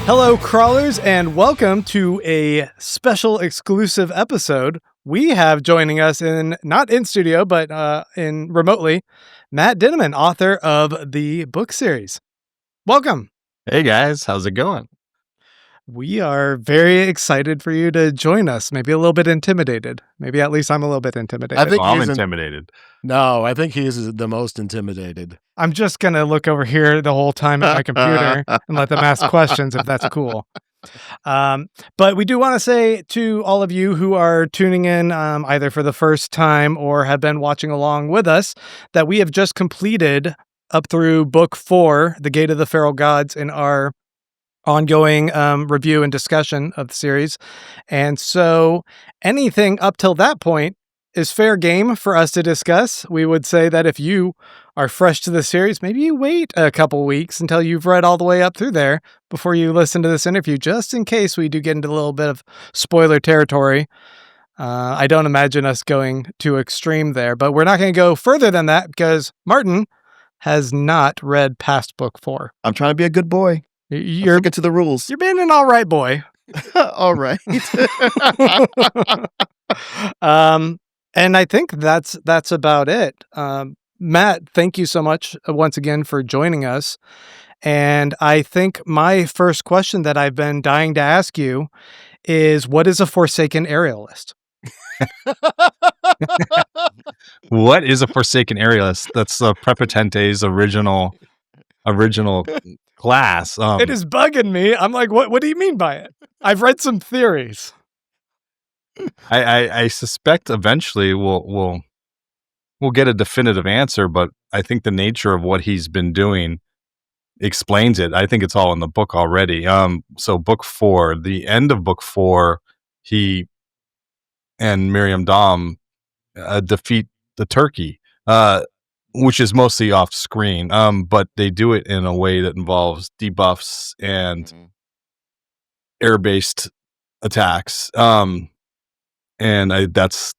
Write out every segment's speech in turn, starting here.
Hello, crawlers, and welcome to a special exclusive episode. We have joining us not in studio, but in remotely, Matt Dinniman, author of the book series. Welcome. Hey guys, how's it going? We are very excited for you to join us. Maybe a little bit intimidated. Maybe at least I'm a little bit intimidated. I think I'm intimidated. No, I think he is the most intimidated. I'm just going to look over here the whole time at my computer and let them ask questions if that's cool. But we do want to say to all of you who are tuning in either for the first time or have been watching along with us that we have just completed up through book 4, The Gate of the Feral Gods, in our ongoing review and discussion of the series. And so anything up till that point is fair game for us to discuss. We would say that if you are fresh to the series, maybe you wait a couple weeks until you've read all the way up through there before you listen to this interview, just in case we do get into a little bit of spoiler territory. I don't imagine us going too extreme there, but we're not going to go further than that because Martin has not read past book 4. I'm trying to be a good boy. You're get to the rules. You're being an all right boy. All right. And I think that's about it. Matt, thank you so much once again for joining us. And I think my first question that I've been dying to ask you is, what is a Forsaken Aerialist? What is a Forsaken Aerialist? That's Prepotente's original class. It is bugging me. I'm like, what do you mean by it? I've read some theories. I suspect eventually we'll get a definitive answer, but I think the nature of what he's been doing explains it. I think it's all in the book already. So book 4, the end of book 4, he and Miriam Dom defeat the turkey, which is mostly off screen. But they do it in a way that involves debuffs and air-based attacks. And that's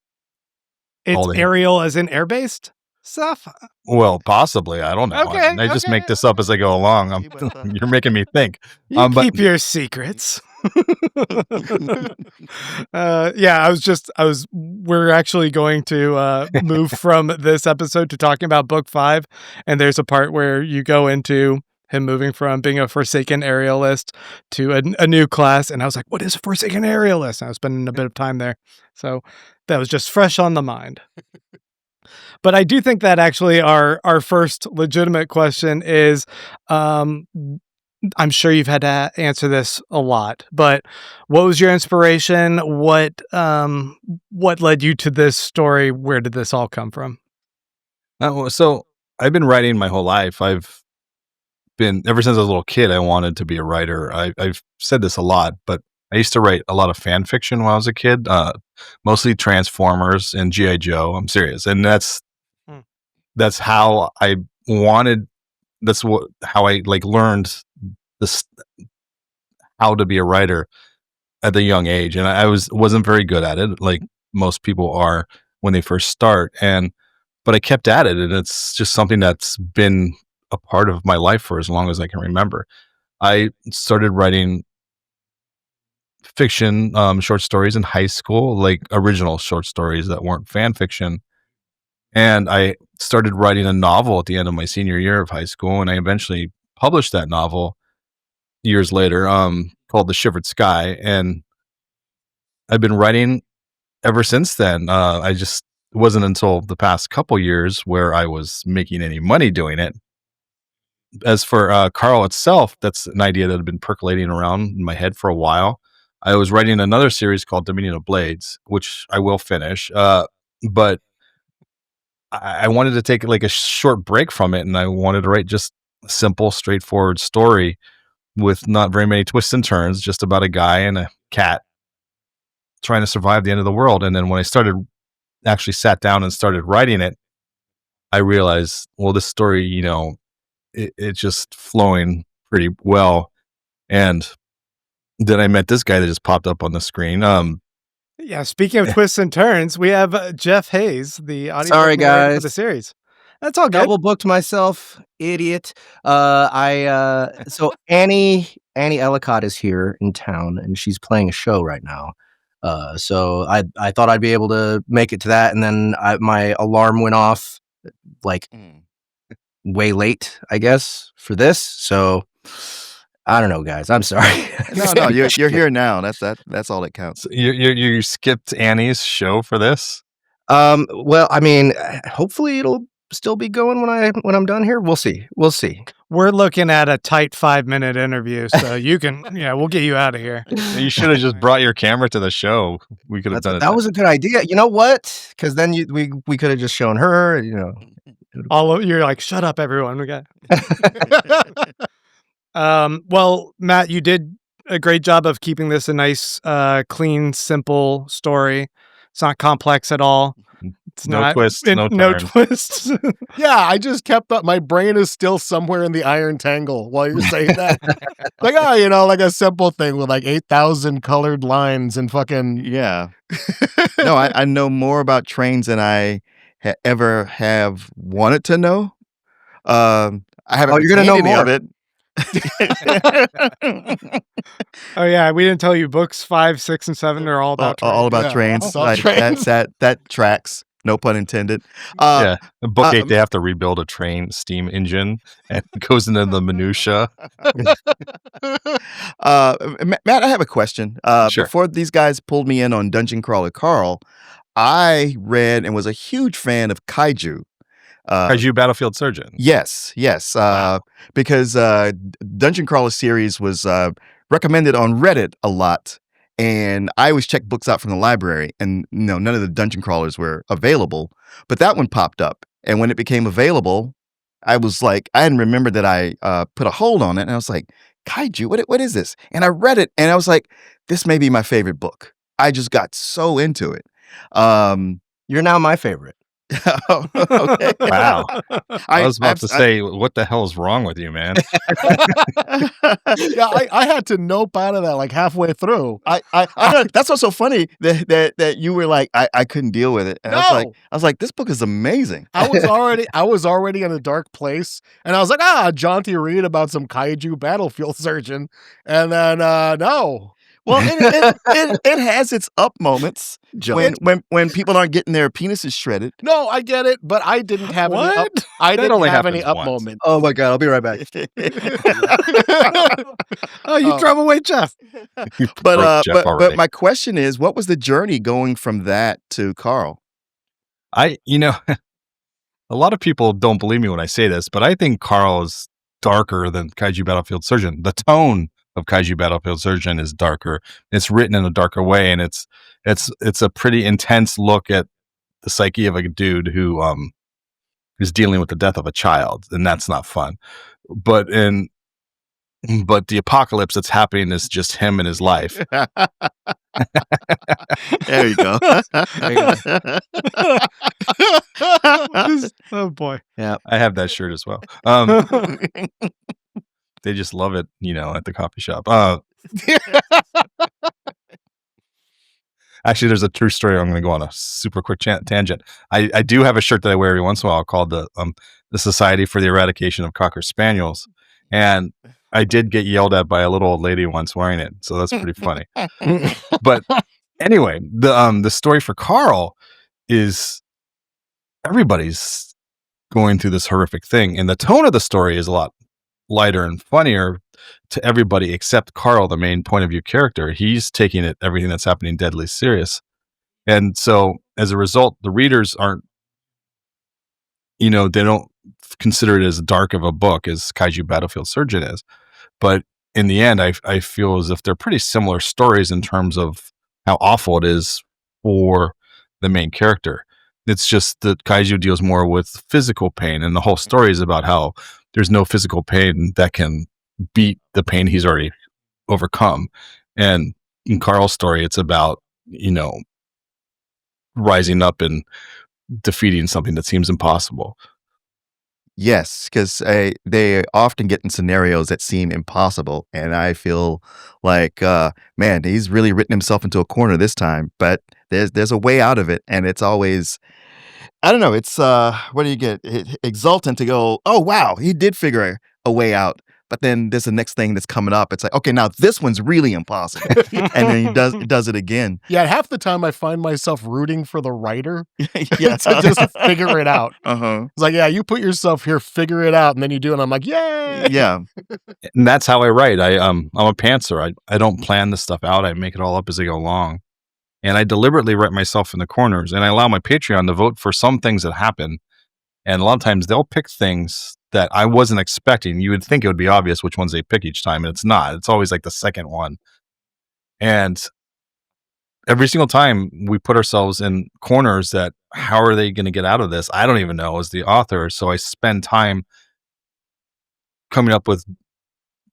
it's aerial as in air-based stuff? Well, possibly. I don't know. Okay, I just make this up as I go along. You're making me think. You keep your secrets. We're actually going to move from this episode to talking about book 5. And there's a part where you go into him moving from being a Forsaken Aerialist to a new class. And I was like, what is a Forsaken Aerialist? And I was spending a bit of time there. So that was just fresh on the mind. But I do think that actually our first legitimate question is, I'm sure you've had to answer this a lot, but what was your inspiration? What led you to this story? Where did this all come from? So I've been writing my whole life. Ever since I was a little kid, I wanted to be a writer. I've said this a lot, but I used to write a lot of fan fiction when I was a kid, mostly Transformers and G.I. Joe. I'm serious. And that's how I wanted, how I learned this, how to be a writer at a young age. And I wasn't very good at it, like most people are when they first start. But I kept at it, and it's just something that's been a part of my life for as long as I can remember. I started writing fiction, short stories in high school, like original short stories that weren't fan fiction. And I started writing a novel at the end of my senior year of high school, and I eventually published that novel years later, called The Shivered Sky. And I've been writing ever since then. It wasn't until the past couple years where I was making any money doing it. As for Carl itself, that's an idea that had been percolating around in my head for a while. I was writing another series called Dominion of Blades, which I will finish. But I wanted to take a short break from it, and I wanted to write just a simple, straightforward story with not very many twists and turns, just about a guy and a cat trying to survive the end of the world. And then when I actually sat down and started writing it, I realized, well, this story, it's just flowing pretty well. And then I met this guy that just popped up on the screen. Yeah, speaking of twists and turns, we have Jeff Hayes, the audiobook Sorry, guys. for the series. That's all good. Double booked myself, idiot. So Annie Annie Ellicott is here in town, and she's playing a show right now. So I thought I'd be able to make it to that, and then my alarm went off like way late, I guess, for this. So I don't know, guys. I'm sorry. No, you're here now. That's all that counts. So you skipped Annie's show for this? Well, I mean, hopefully it'll still be going when I'm done here. We'll see. We're looking at a tight 5-minute interview, so you can, we'll get you out of here. You should have just brought your camera to the show. We could have done it. That was a good idea. You know what? Because then we could have just shown her. You're like, shut up, everyone. We got. Well, Matt, you did a great job of keeping this a nice, clean, simple story. It's not complex at all. It's no not, twists, no twists. Yeah, I just kept up. My brain is still somewhere in the iron tangle while you're saying that. Like, like a simple thing with like 8,000 colored lines and fucking. Yeah. No, I know more about trains than I ever have wanted to know. I haven't. You're gonna know more of it. Oh yeah, we didn't tell you books 5, 6, and 7 are all about trains. All about trains. All trains. That tracks. No pun intended. Book 8, they have to rebuild a train steam engine, and it goes into the minutia. Matt, I have a question. Sure. Before these guys pulled me in on Dungeon Crawler Carl, I read and was a huge fan of Kaiju. Kaiju Battlefield Surgeon. Yes. Because Dungeon Crawler series was recommended on Reddit a lot, and I always checked books out from the library, and none of the Dungeon Crawlers were available, but that one popped up, and when it became available, I was like, I hadn't remembered that I put a hold on it, and I was like, Kaiju, what is this? And I read it, and I was like, this may be my favorite book. I just got so into it. You're now my favorite. Okay. Wow. I was about to say, what the hell is wrong with you, man? Yeah, I had to nope out of that like halfway through. I that's what's so funny that you were like, I couldn't deal with it. And I was like, this book is amazing. I was already in a dark place, and I was like, jaunty read about some kaiju battlefield surgeon, and then no. Well, it has its up moments when people aren't getting their penises shredded. No, I get it, but I didn't have any up. I didn't have any up moments. Oh my god, I'll be right back. Oh, you drove away Jeff. But my question is, what was the journey going from that to Carl? A lot of people don't believe me when I say this, but I think Carl is darker than Kaiju Battlefield Surgeon. The tone of Kaiju Battlefield Surgeon is darker. It's written in a darker way, and it's a pretty intense look at the psyche of a dude who is dealing with the death of a child, and that's not fun. But the apocalypse that's happening is just him and his life. There you go. Oh boy. Yeah, I have that shirt as well. They just love it, at the coffee shop. Actually, there's a true story. I'm going to go on a super quick tangent. I do have a shirt that I wear every once in a while called the Society for the Eradication of Cocker Spaniels, and I did get yelled at by a little old lady once wearing it, so that's pretty funny. But anyway, the story for Carl is everybody's going through this horrific thing, and the tone of the story is a lot lighter and funnier to everybody except Carl, the main point of view character. He's taking everything that's happening deadly serious. And so as a result, the readers aren't, they don't consider it as dark of a book as Kaiju Battlefield Surgeon is. But in the end, I feel as if they're pretty similar stories in terms of how awful it is for the main character. It's just that Kaiju deals more with physical pain, and the whole story is about how there's no physical pain that can beat the pain he's already overcome. And in Carl's story, it's about, rising up and defeating something that seems impossible. Yes, because they often get in scenarios that seem impossible, and I feel like, man, he's really written himself into a corner this time. But there's a way out of it, and it's always, I don't know. It's what do you get? Exultant to go, oh wow, he did figure a way out. but then there's the next thing that's coming up. It's like, okay, now this one's really impossible. And then he does it again. Yeah, half the time I find myself rooting for the writer Yeah. to just figure it out. Uh-huh. It's like, yeah, you put yourself here, figure it out, and then you do it. And I'm like, yay! Yeah. And that's how I write. I'm a pantser. I don't plan this stuff out. I make it all up as I go along. And I deliberately write myself in the corners, and I allow my Patreon to vote for some things that happen. And a lot of times they'll pick things that I wasn't expecting. You would think it would be obvious which ones they pick each time, and it's not. It's always like the second one. And every single time we put ourselves in corners that how are they going to get out of this? I don't even know as the author. So I spend time coming up with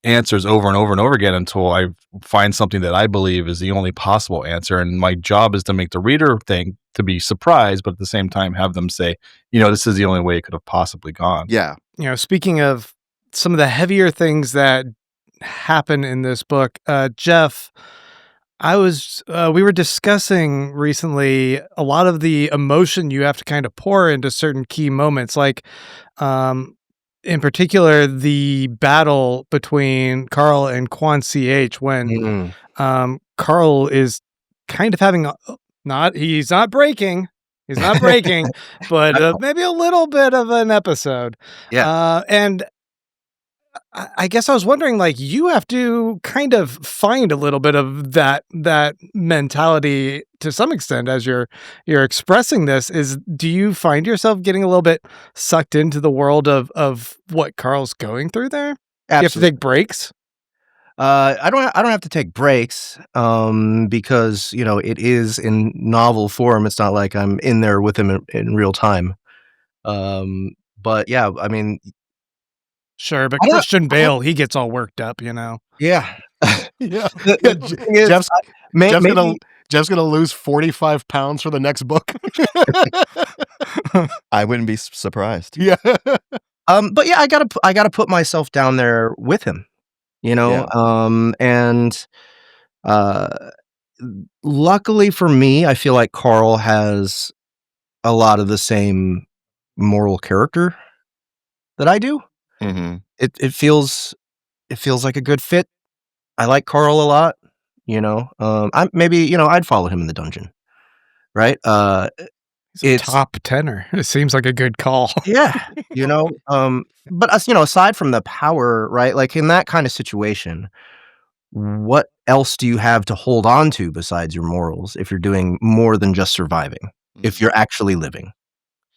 answers over and over and over again until I find something that I believe is the only possible answer. And my job is to make the reader think to be surprised, but at the same time have them say, this is the only way it could have possibly gone. Yeah. Speaking of some of the heavier things that happen in this book, Jeff, we were discussing recently a lot of the emotion you have to kind of pour into certain key moments, like, in particular, the battle between Carl and Quan CH when Carl is kind of having he's not breaking, but maybe a little bit of an episode. Yeah. And I guess I was wondering, like, you have to kind of find a little bit of that mentality to some extent as you're expressing this. Do you find yourself getting a little bit sucked into the world of what Carl's going through there? Absolutely. Do you have to take breaks? I don't have to take breaks because it is in novel form. It's not like I'm in there with him in real time. But yeah, I mean. Sure, but Christian Bale, he gets all worked up, Yeah. Yeah. The thing is, Jeff's gonna lose 45 pounds for the next book. I wouldn't be surprised. Yeah. But yeah, I gotta put myself down there with him, Yeah. and luckily for me, I feel like Carl has a lot of the same moral character that I do. Mm-hmm. It feels like a good fit. I like Carl a lot, I'd follow him in the dungeon, right? He's a top tenor. It seems like a good call. Yeah, but aside from the power, right? Like in that kind of situation, what else do you have to hold on to besides your morals if you're doing more than just surviving? If you're actually living.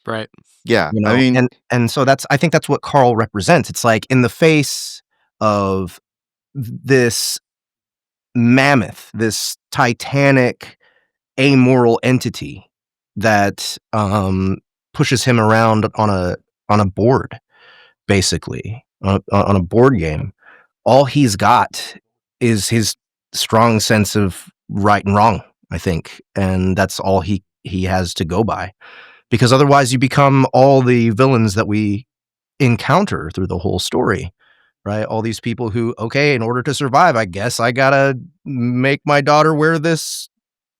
Right. Yeah. I mean, and so I think that's what Carl represents. It's like in the face of this mammoth, this titanic, amoral entity that pushes him around on a board, basically on a board game. All he's got is his strong sense of right and wrong, I think, and that's all he has to go by. Because otherwise you become all the villains that we encounter through the whole story, right? All these people who, okay, in order to survive, I guess I gotta make my daughter wear this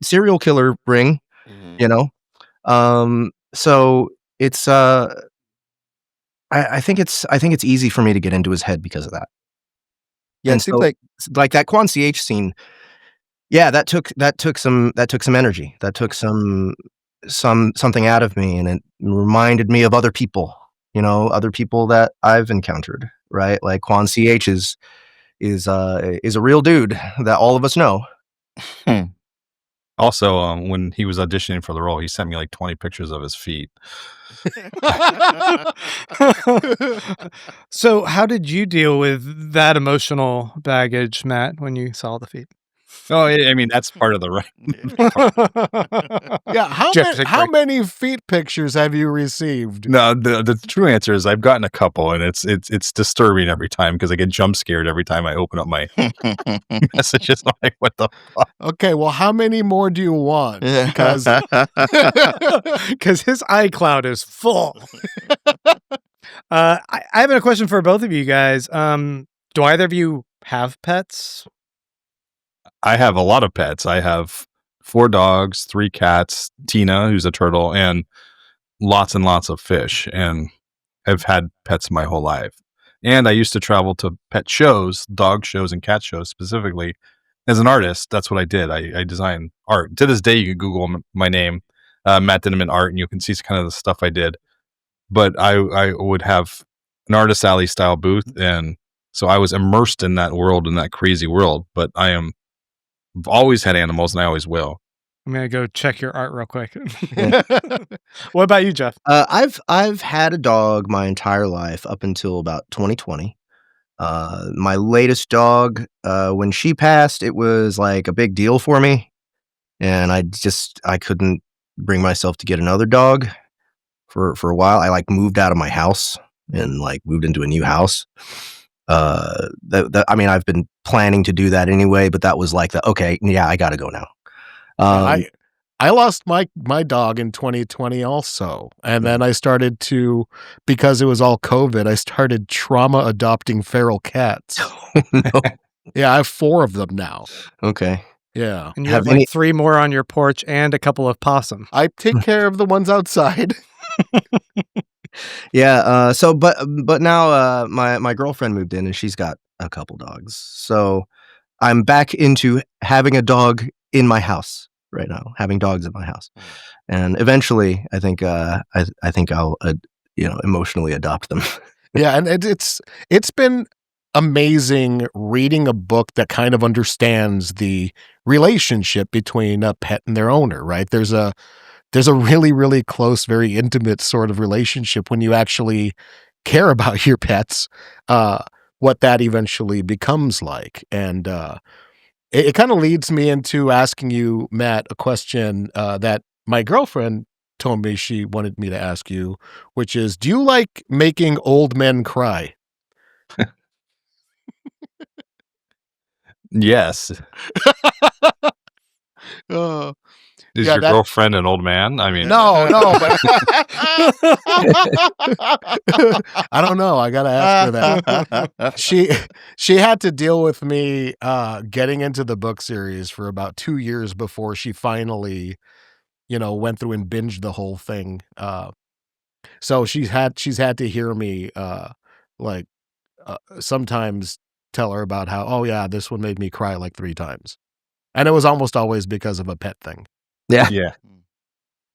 serial killer ring, So it's, I think it's easy for me to get into his head because of that. yeah, And it seems so, like that Quan CH scene, yeah, that took some energy. That took something out of me, and it reminded me of other people, other people that I've encountered, right? Like Quan CH is a real dude that all of us know. Also, when he was auditioning for the role, he sent me like 20 pictures of his feet. So how did you deal with that emotional baggage, Matt, when you saw the feed? Oh, I mean, that's part of the right. Yeah. How many feet pictures have you received? No, the true answer is I've gotten a couple, and it's disturbing every time because I get jump scared every time I open up my messages. I'm like, what the fuck? Okay, well, how many more do you want? Because his iCloud is full. I have a question for both of you guys. Do either of you have pets? I have a lot of pets. I have 4 dogs, 3 cats, Tina, who's a turtle, and lots of fish. And I've had pets my whole life. And I used to travel to pet shows, dog shows and cat shows specifically. As an artist, that's what I did. I design art. To this day, you can Google my name, Matt Dinniman Art, and you can see kind of the stuff I did. But I would have an Artist Alley style booth, and so I was immersed in that world, in that crazy world. But I've always had animals, and I always will. I'm gonna go check your art real quick. What about you, Jeff? I've had a dog my entire life up until about 2020. My latest dog, when she passed, it was like a big deal for me, and I couldn't bring myself to get another dog for a while. I like moved out of my house and like moved into a new house. I mean, I've been planning to do that anyway, but that was like okay, yeah, I gotta go now. I lost my dog in 2020 also. And then I started to, because it was all COVID, I started trauma adopting feral cats. No. Yeah, I have 4 of them now. Okay. Yeah. And you have like 3 more on your porch and a couple of possum. I take care of the ones outside. Yeah. So, but now my girlfriend moved in and she's got a couple dogs. So I'm back into having a dog in my house right now, having dogs in my house, and eventually, I think I'll emotionally adopt them. Yeah, and it's been amazing reading a book that kind of understands the relationship between a pet and their owner. Right? There's a really, really close, very intimate sort of relationship when you actually care about your pets. What that eventually becomes like, and it kind of leads me into asking you, Matt, a question that my girlfriend told me she wanted me to ask you, which is, do you like making old men cry? Yes. Is your girlfriend an old man? I mean, no, but I don't know. I gotta ask her that. She had to deal with me getting into the book series for about 2 years before she finally, went through and binged the whole thing. So she's had to hear me sometimes tell her about how, oh yeah, this one made me cry like 3 times, and it was almost always because of a pet thing. Yeah.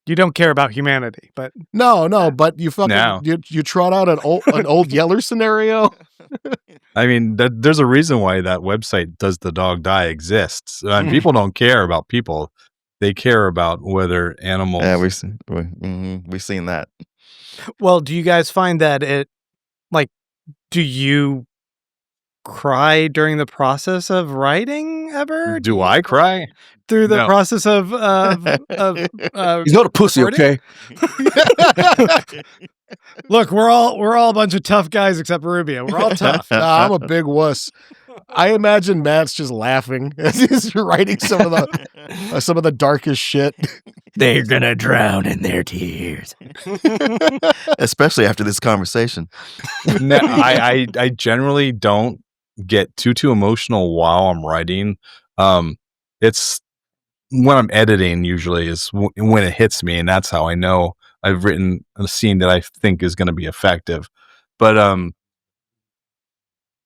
You don't care about humanity, but no, but you fucking you trot out an old Yeller scenario. I mean, there's a reason why that website "Does the Dog Die" exists. People don't care about people; they care about whether animals. Yeah, we've seen that. Well, do you guys find that do you cry during the process of writing ever? Do I cry through the process of he's not a pussy, recording? Okay? Look, we're all a bunch of tough guys except Rubio. We're all tough. Nah, I'm a big wuss. I imagine Matt's just laughing as he's writing some of the darkest shit. They're gonna drown in their tears, especially after this conversation. No, I generally don't get too emotional while I'm writing. It's when I'm editing usually is when it hits me, and that's how I know I've written a scene that I think is going to be effective. But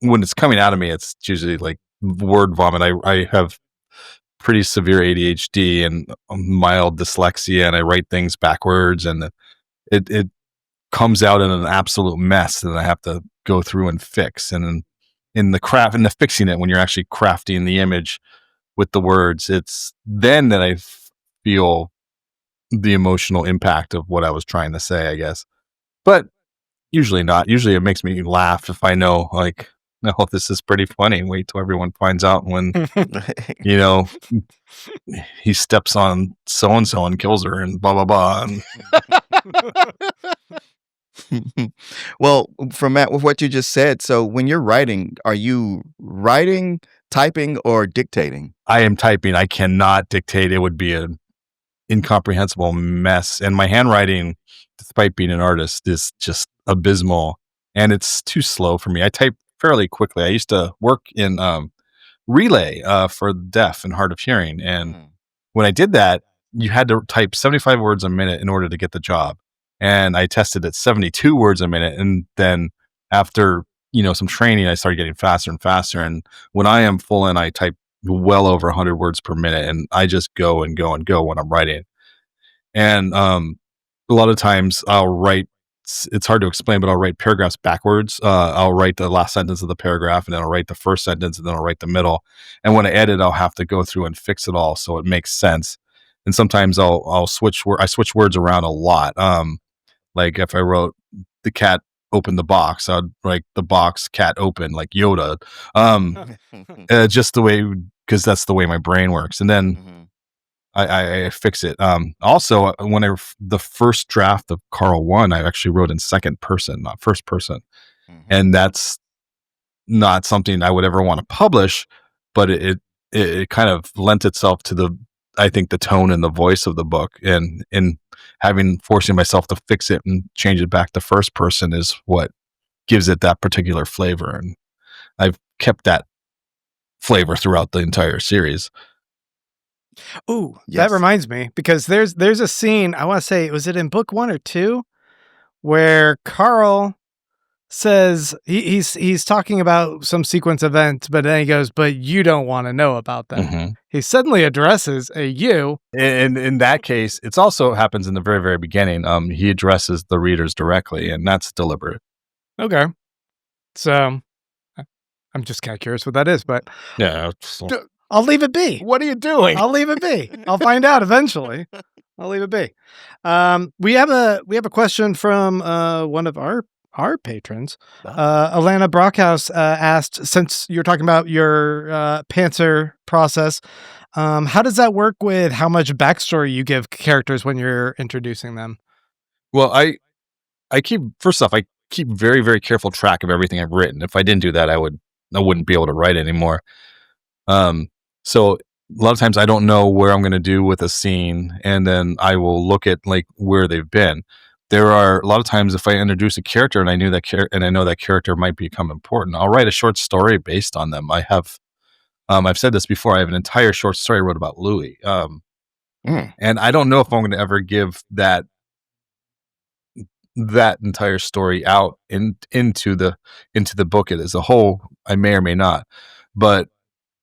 when it's coming out of me, it's usually like word vomit. I have pretty severe ADHD and mild dyslexia, and I write things backwards, and it comes out in an absolute mess that I have to go through and fix. And in the fixing it, when you're actually crafting the image with the words, it's then that I feel the emotional impact of what I was trying to say, I guess. But usually not. Usually it makes me laugh if I know, like, oh, this is pretty funny. Wait till everyone finds out when, he steps on so-and-so and kills her and blah, blah, blah. Well, from Matt, with what you just said, so when you're writing, are you writing, typing, or dictating? I am typing. I cannot dictate. It would be an incomprehensible mess. And my handwriting, despite being an artist, is just abysmal. And it's too slow for me. I type fairly quickly. I used to work in relay for the deaf and hard of hearing. And when I did that, you had to type 75 words a minute in order to get the job. And I tested at 72 words a minute. And then after some training, I started getting faster and faster. And when I am full in, I type well over 100 words per minute, and I just go and go and go when I'm writing. And a lot of times I'll write, it's hard to explain, but I'll write paragraphs backwards. I'll write the last sentence of the paragraph, and then I'll write the first sentence, and then I'll write the middle. And when I edit, I'll have to go through and fix it all so it makes sense. And sometimes I switch words around a lot. Like if I wrote the cat opened the box, I'd write the box cat open, like Yoda. Just the way, because that's the way my brain works. And then I fix it. Also, when the first draft of Carl 1, I actually wrote in second person, not first person. And that's not something I would ever want to publish, but it kind of lent itself to I think the tone and the voice of the book, and forcing myself to fix it and change it back to first person is what gives it that particular flavor. And I've kept that flavor throughout the entire series. Ooh, that reminds me, because there's a scene, I want to say, was it in book 1 or 2, where Carl says he's talking about some sequence event, but then he goes, but you don't want to know about that. He suddenly addresses a you. And in that case, it also happens in the very, very beginning. He addresses the readers directly, and that's deliberate. Okay. So I'm just kind of curious what that is, but yeah, I'll leave it be. What are you doing? I'll leave it be. I'll find out eventually. I'll leave it be. We have a question from one of our patrons. Alana Brockhouse asked, since you're talking about your Pantser process, how does that work with how much backstory you give characters when you're introducing them? Well, I keep very, very careful track of everything I've written. If I didn't do that, I wouldn't be able to write anymore. So a lot of times I don't know where I'm going to do with a scene, and then I will look at like where they've been. There are a lot of times if I introduce a character and I know that character might become important, I'll write a short story based on them. I've said this before. I have an entire short story I wrote about Louis. And I don't know if I'm going to ever give that entire story out into the book as a whole. I may or may not, but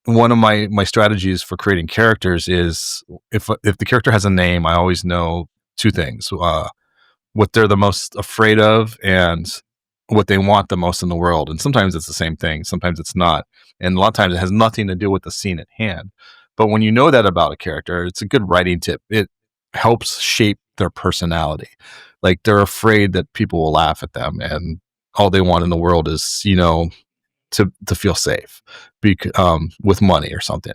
one of my strategies for creating characters is if the character has a name, I always know two things: what they're the most afraid of and what they want the most in the world. And sometimes it's the same thing, sometimes it's not, and a lot of times it has nothing to do with the scene at hand. But when you know that about a character, it's a good writing tip. It helps shape their personality. Like they're afraid that people will laugh at them, and all they want in the world is to feel safe, with money or something.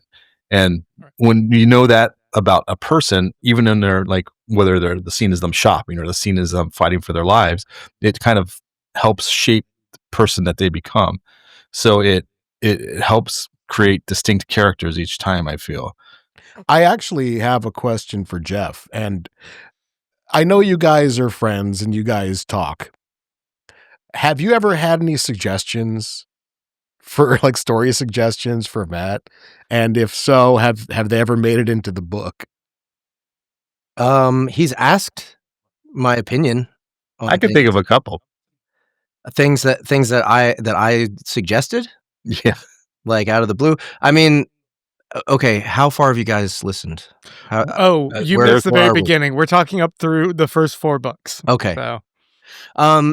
And when you know that about a person, even in their, like, whether the scene is them shopping or the scene is them fighting for their lives, it kind of helps shape the person that they become. So it helps create distinct characters each time, I feel. I actually have a question for Jeff, and I know you guys are friends and you guys talk. Have you ever had any suggestions for like story suggestions for Matt? And if so, have they ever made it into the book? He's asked my opinion. I could think of a couple things that I suggested. Yeah, like out of the blue. I mean, okay, how far have you guys listened? You missed the very beginning. We're talking up through the first 4 books. Okay.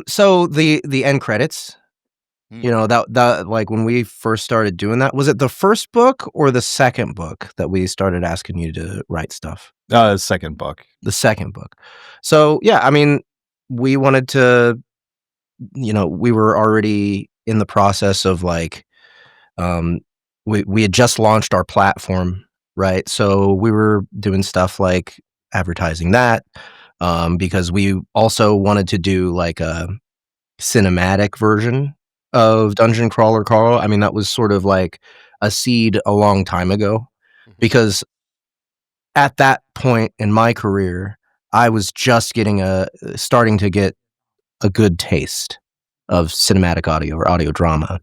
So the end credits. That like when we first started doing that, was it the first book or the second book that we started asking you to write stuff? The second book. The second book. So yeah, I mean, we wanted to, we were already in the process of like, we had just launched our platform, right? So we were doing stuff like advertising that, because we also wanted to do like a cinematic version of Dungeon Crawler Carl. I mean, that was sort of like a seed a long time ago, because at that point in my career, I was just starting to get a good taste of cinematic audio or audio drama.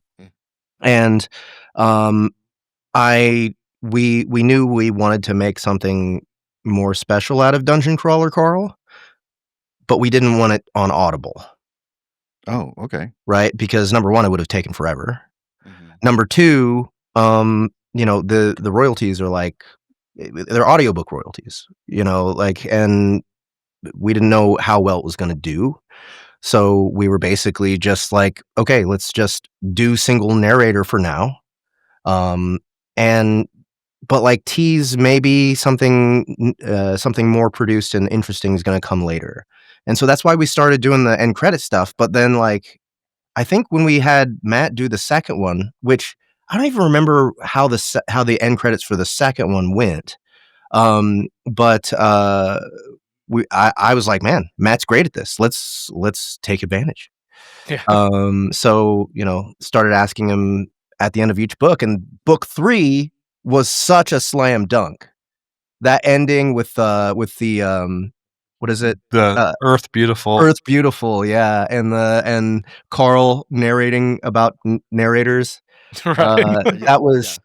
And we knew we wanted to make something more special out of Dungeon Crawler Carl, but we didn't want it on Audible. Oh, okay. right? Because number one, it would have taken forever. Mhm. Number two, the royalties are like they're audiobook royalties, and we didn't know how well it was going to do. So we were basically just like, okay, let's just do single narrator for now. But like tease maybe something more produced and interesting is going to come later. And so that's why we started doing the end credit stuff. But then like, I think when we had Matt do the second one, which I don't even remember how the end credits for the second one went. But I was like, man, Matt's great at this. Let's take advantage. Yeah. So, started asking him at the end of each book, and book 3 was such a slam dunk. That ending with the what is it? The Earth Beautiful. Earth Beautiful, yeah, and Carl narrating about narrators. Right. That was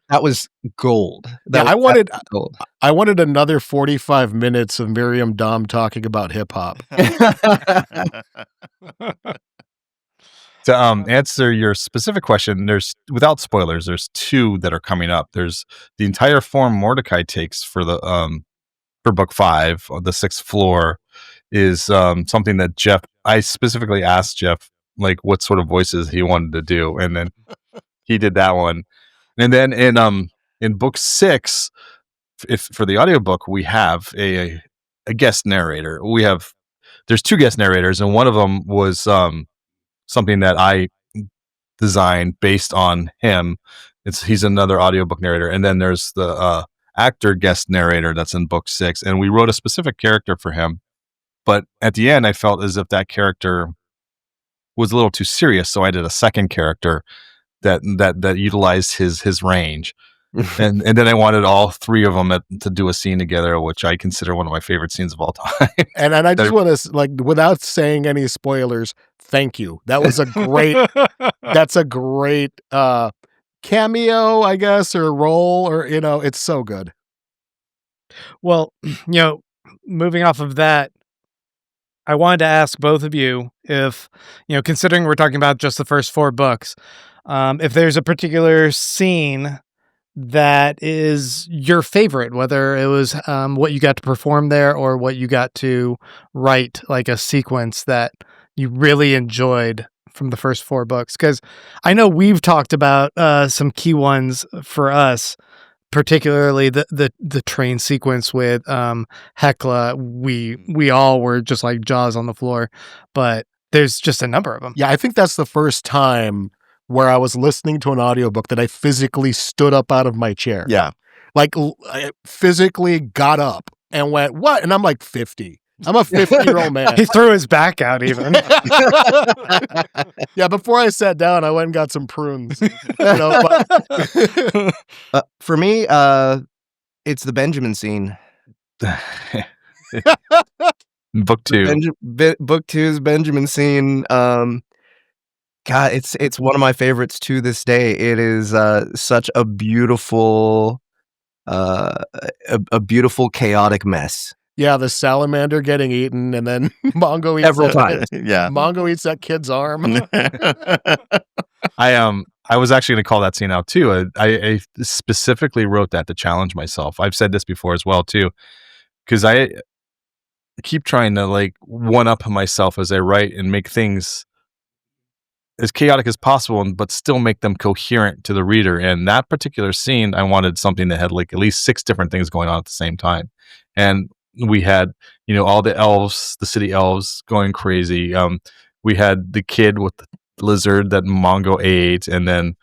gold. I was gold. I wanted another 45 minutes of Miriam Dom talking about hip hop. To answer your specific question, without spoilers, there's 2 that are coming up. There's the entire form Mordecai takes for the for book 5, the 6th floor, is something that I specifically asked Jeff like what sort of voices he wanted to do, and then he did that one. And then in book 6, for the audiobook, we have a guest narrator. There's 2 guest narrators, and one of them was something that I designed based on him. He's another audiobook narrator. And then there's the actor guest narrator that's in book 6. And we wrote a specific character for him. But at the end, I felt as if that character was a little too serious. So I did a second character that utilized his range. and then I wanted all 3 of them to do a scene together, which I consider one of my favorite scenes of all time. And I just want to, like, without saying any spoilers, thank you. That was a great. That's a great cameo, I guess, or role, or it's so good. Well, moving off of that, I wanted to ask both of you if, considering we're talking about just the first 4 books, if there's a particular scene that is your favorite, whether it was what you got to perform there or what you got to write, like a sequence that you really enjoyed from the first 4 books. Because I know we've talked about some key ones for us, particularly the train sequence with Hecla. We all were just like jaws on the floor, but there's just a number of them. Yeah, I think that's the first time where I was listening to an audiobook that I physically stood up out of my chair. Yeah. Like, I physically got up and went, what? And I'm like 50. I'm a 50-year-old man. He threw his back out even. Yeah, before I sat down, I went and got some prunes. For me, it's the Benjamin scene. Book 2. Book 2's Benjamin scene. God, it's one of my favorites to this day. It is such a beautiful, beautiful chaotic mess. Yeah, the salamander getting eaten, and then Mongo eats Several times. Yeah. Mongo eats that kid's arm. I was actually going to call that scene out too. I specifically wrote that to challenge myself. I've said this before as well too, because I keep trying to like one up myself as I write and make things as chaotic as possible, but still make them coherent to the reader. And that particular scene, I wanted something that had like at least 6 different things going on at the same time. And we had, all the elves, the city elves going crazy. We had the kid with the lizard that Mongo ate, and then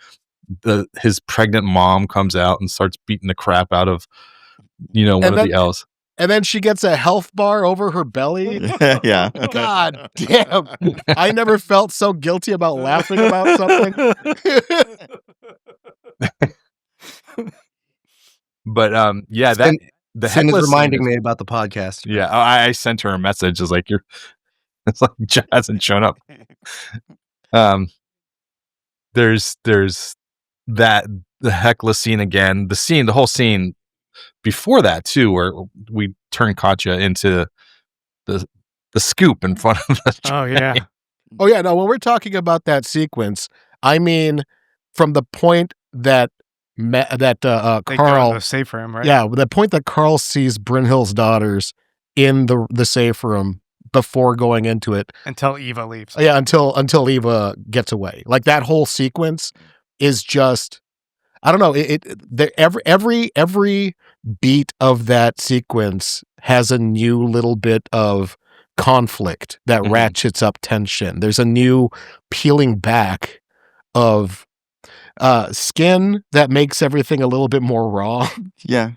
his pregnant mom comes out and starts beating the crap out of, one of the elves. And then she gets a health bar over her belly. Yeah. God damn. I never felt so guilty about laughing about something. But yeah, Sin is Hecla reminding me about the podcast. Yeah, I sent her a message. It's like it's like Jeff hasn't shown up. There's that the Hecla scene again. The whole scene before that too, where we turn Katya into the scoop in front of the train. Oh yeah. Oh yeah, no. When we're talking about that sequence, I mean, from the point that They go in Carl, the safe room, right? yeah, the point that Carl sees Brynhild's daughters in the safe room before going into it, Until Eva leaves. yeah, until Eva gets away. Like that whole sequence is just, I don't know. Every beat of that sequence has a new little bit of conflict that ratchets up tension. There's a new peeling back of skin that makes everything a little bit more raw. Yeah.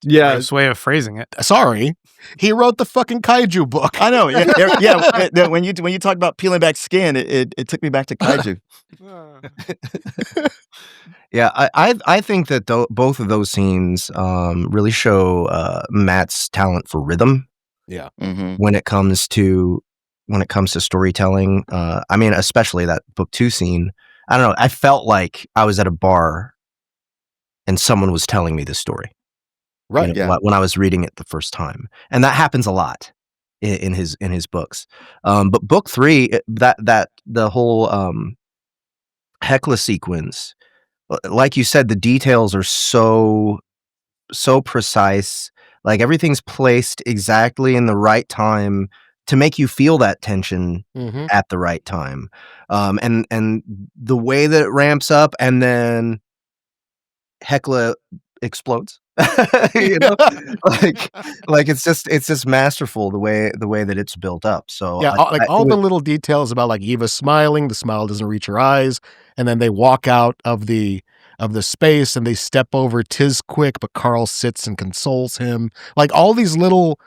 Nice way of phrasing it. Sorry, he wrote the fucking kaiju book. I know. Yeah. When you talk about peeling back skin, it took me back to kaiju. Yeah, I think that both of those scenes really show Matt's talent for rhythm. Yeah. When it comes to storytelling. I mean, especially that book 2 scene. I don't know. I felt like I was at a bar and someone was telling me the story. Right. Yeah. When I was reading it the first time, and that happens a lot in his books. But book 3, that the whole Hecla sequence, like you said, the details are so precise. Like everything's placed exactly in the right time to make you feel that tension at the right time. And the way that it ramps up and then Hecla explodes. You know? like it's just masterful the way that it's built up. So yeah, all the little details about like Eva smiling, the smile doesn't reach her eyes, and then they walk out of the space and they step over Quick, but Carl sits and consoles him. Like all these little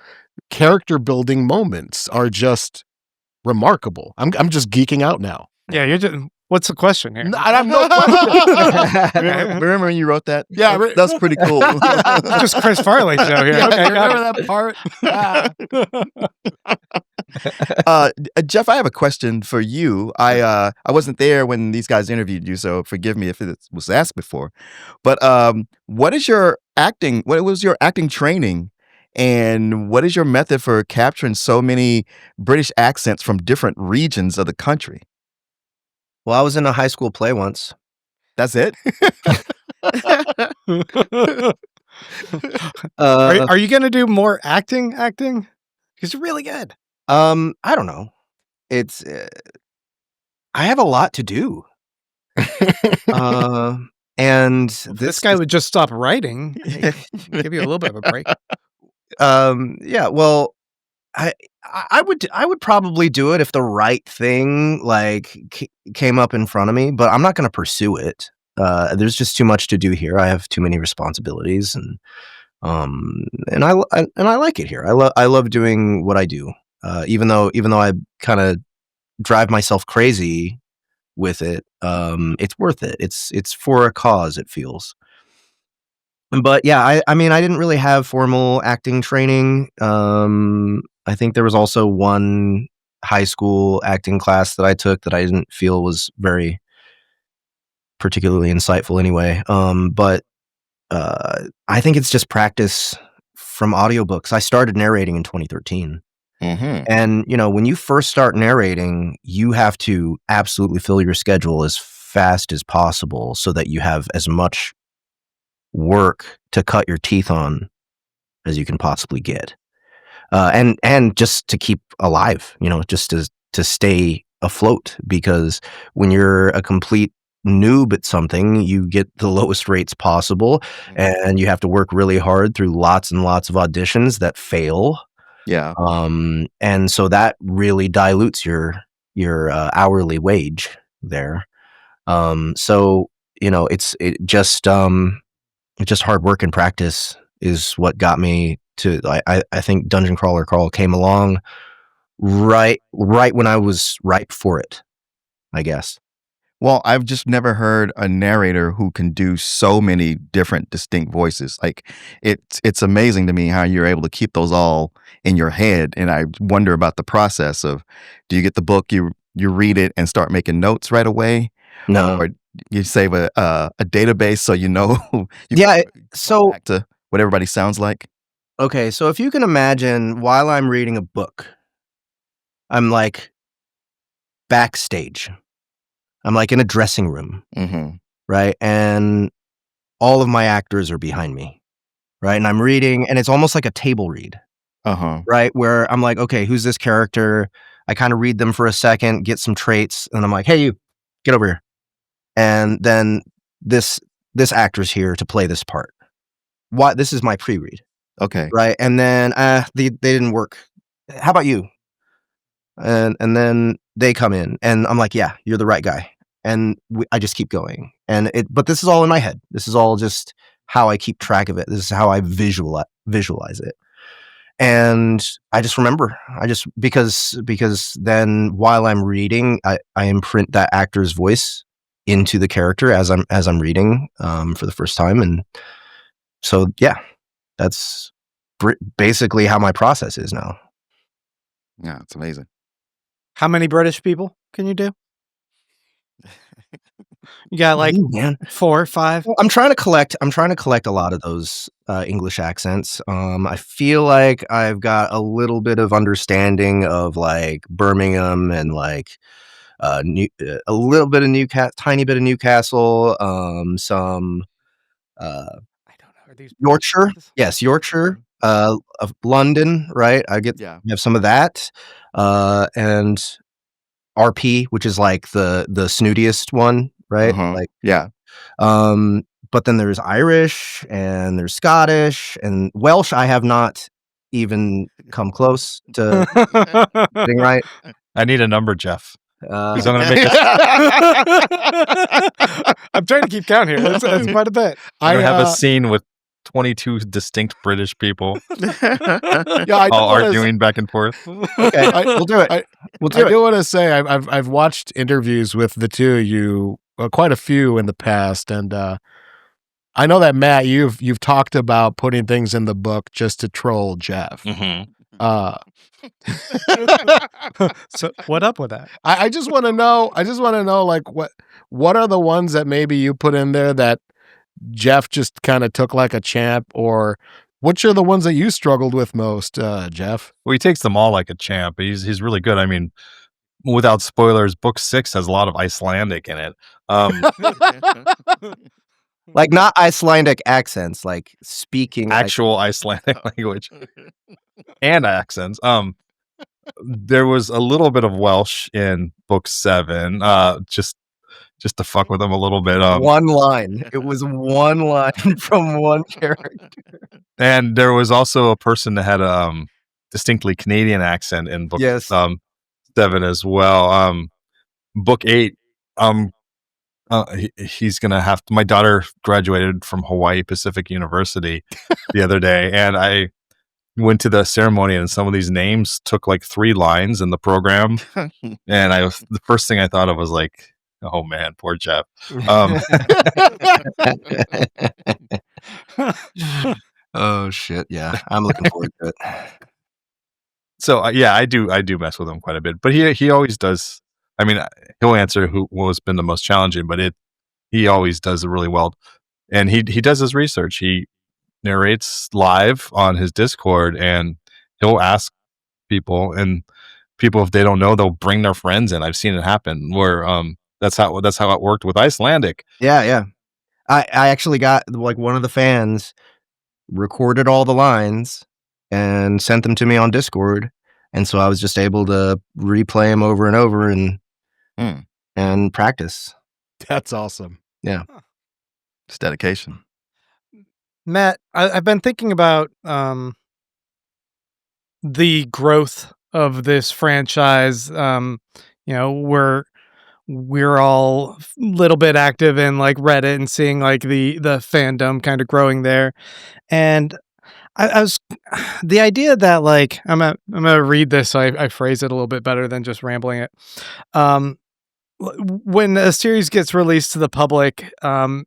character building moments are just remarkable. I'm just geeking out now. Yeah, you're just. What's the question here? I have no question. Remember when you wrote that? Yeah, that's pretty cool. Just Chris Farley show here. Yeah, Okay, remember that part? Jeff, I have a question for you. I wasn't there when these guys interviewed you, so forgive me if it was asked before. But what was your acting training, and what is your method for capturing so many British accents from different regions of the country? Well, I was in a high school play once. That's it? Are you going to do more acting? Because you're really good. I don't know. It's I have a lot to do. And this guy would just stop writing. Give you a little bit of a break. Yeah, well, I would probably do it if the right thing like came up in front of me, but I'm not going to pursue it. There's just too much to do here. I have too many responsibilities, and I like it here. I love doing what I do. Even though I kind of drive myself crazy with it, it's worth it. It's for a cause, it feels. But yeah, I mean, I didn't really have formal acting training. I think there was also one high school acting class that I took that I didn't feel was very particularly insightful anyway. But I think it's just practice from audiobooks. I started narrating in 2013. And, when you first start narrating, you have to absolutely fill your schedule as fast as possible so that you have as much work to cut your teeth on as you can possibly get. And just to keep alive, just to stay afloat, because when you're a complete noob at something, you get the lowest rates possible, and you have to work really hard through lots and lots of auditions that fail. Yeah. And so that really dilutes your hourly wage there. So it's just hard work and practice is what got me to. I think Dungeon Crawler Carl came along right when I was ripe for it, I guess. Well, I've just never heard a narrator who can do so many different distinct voices. Like it's amazing to me how you're able to keep those all in your head. And I wonder about the process of, do you get the book, you read it and start making notes right away? No. Or you save a database so so back to what everybody sounds like? Okay, so if you can imagine, while I'm reading a book, I'm like backstage. I'm like in a dressing room, Mm-hmm. right? And all of my actors are behind me, right? And I'm reading, and it's almost like a table read, Uh-huh. right? Where I'm like, okay, who's this character? I kind of read them for a second, get some traits, and I'm like, hey, you, get over here. And then this actor's here to play this part. What? This is my pre-read, Okay. right? And then they didn't work. How about you? And then they come in, and I'm like, yeah, you're the right guy. And I just keep going. But this is all in my head. This is all just how I keep track of it. This is how I visualize it. And I just remember, because then while I'm reading, I imprint that actor's voice into the character as I'm reading for the first time. And so, yeah, that's basically how my process is now. Yeah, it's amazing. How many British people can you do? You got like Man. 4 or 5? Well, I'm trying to collect a lot of those English accents. I feel like I've got a little bit of understanding of like Birmingham and like a little bit of Newcastle, tiny bit of Newcastle, some I don't know. Are these Yorkshire. British? Yes, Yorkshire, of London, right? I have some of that, and RP, which is like the snootiest one, right? Uh-huh. Like, Yeah. but then there's Irish and there's Scottish and Welsh. I have not even come close to getting right. I need a number, Jeff. Uh, 'Cause I'm gonna make I'm trying to keep count here. That's quite a bit. I have a scene with 22 distinct British people I all arguing back and forth. okay, we'll do it. I We'll do it. do want to say I've watched interviews with the two of you, quite a few in the past, and I know that Matt, you've talked about putting things in the book just to troll Jeff. Mm-hmm. So what up with that? I just want to know. Like what are the ones that maybe you put in there that Jeff just kind of took like a champ, or which are the ones that you struggled with most, Jeff? Well, he takes them all like a champ. He's really good. I mean, without spoilers, book 6 has a lot of Icelandic in it. Like not Icelandic accents, like speaking Actual Icelandic language and accents. There was a little bit of Welsh in book 7, just to fuck with them a little bit. one line. It was one line from one character. And there was also a person that had a distinctly Canadian accent in book Yes. 7 as well. Book 8, he's gonna have to. My daughter graduated from Hawaii Pacific University the other day, and I went to the ceremony, and some of these names took like 3 lines in the program, and the first thing I thought of was like, oh man, poor Jeff. Oh shit! Yeah, I'm looking forward to it. So yeah, I do mess with him quite a bit, but he always does. I mean, he'll answer what's been the most challenging, but he always does it really well, and he does his research. He narrates live on his Discord, and he'll ask people, and people, if they don't know, they'll bring their friends in. I've seen it happen where that's how it worked with Icelandic. Yeah. I actually got like one of the fans recorded all the lines and sent them to me on Discord, and so I was just able to replay them over and over and practice. That's awesome. Yeah. It's dedication. Matt, I've been thinking about the growth of this franchise. We're all a little bit active in like Reddit and seeing like the fandom kind of growing there, and I was the idea that like I'm gonna read this so I phrase it a little bit better than just rambling it. When a series gets released to the public, and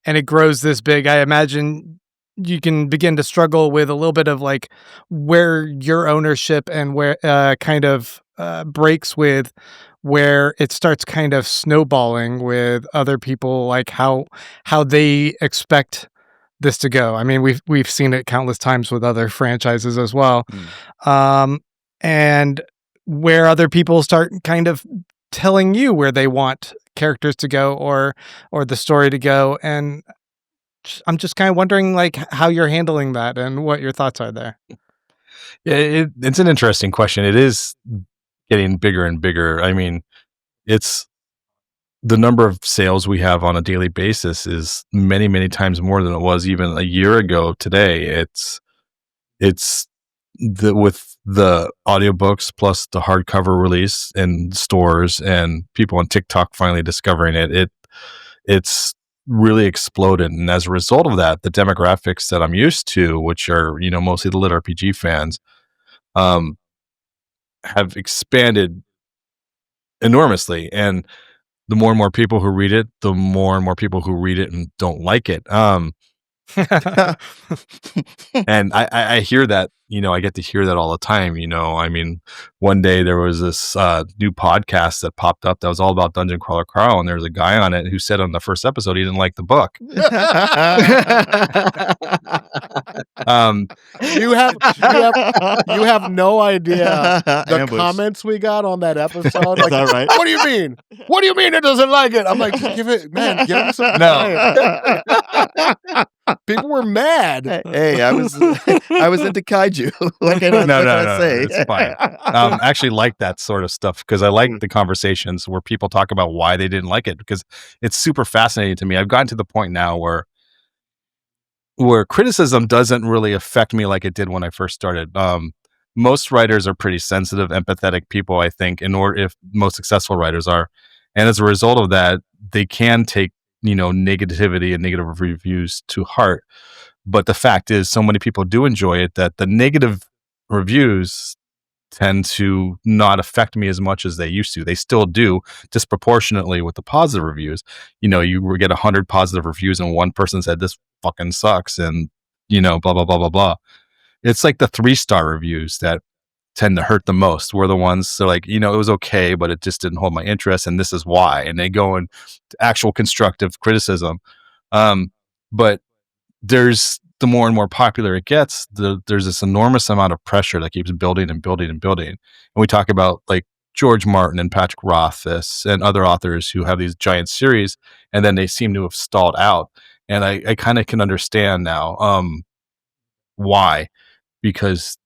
it grows this big, I imagine you can begin to struggle with a little bit of like where your ownership and where kind of breaks with where it starts kind of snowballing with other people, like how they expect this to go. I mean, we've seen it countless times with other franchises as well. And where other people start kind of telling you where they want characters to go or the story to go. And I'm just kind of wondering like how you're handling that and what your thoughts are there. Yeah, it's an interesting question. It is getting bigger and bigger. I mean, it's the number of sales we have on a daily basis is many, many times more than it was even a year ago today. It's with the audiobooks plus the hardcover release in stores and people on TikTok finally discovering it's really exploded. And as a result of that, the demographics that I'm used to, which are, mostly the lit RPG fans, have expanded enormously. And the more and more people who read it, the more and more people who read it and don't like it. And I hear that, I get to hear that all the time. I mean, one day there was this new podcast that popped up that was all about Dungeon Crawler Carl, and there was a guy on it who said on the first episode he didn't like the book. You have no idea the comments we got on that episode. Like, that right? What do you mean? What do you mean it doesn't like it? I'm like, just give it some No. time. People were mad. Hey, I was into kaiju. What can I say? It's fine. I actually like that sort of stuff because I like the conversations where people talk about why they didn't like it, because it's super fascinating to me. I've gotten to the point now where criticism doesn't really affect me like it did when I first started. Most writers are pretty sensitive, empathetic people, I think, if most successful writers are. And as a result of that, they can take, negativity and negative reviews to heart. But the fact is, so many people do enjoy it that the negative reviews tend to not affect me as much as they used to. They still do disproportionately with the positive reviews. You get 100 positive reviews and one person said this fucking sucks and, blah, blah, blah, blah, blah. It's like the 3-star reviews that tend to hurt the most. We're the ones that like, it was okay, but it just didn't hold my interest. And this is why. And they go into actual constructive criticism. But there's the more and more popular it gets, there's this enormous amount of pressure that keeps building and building and building. And we talk about like George Martin and Patrick Rothfuss and other authors who have these giant series, and then they seem to have stalled out. And I kind of can understand now why, because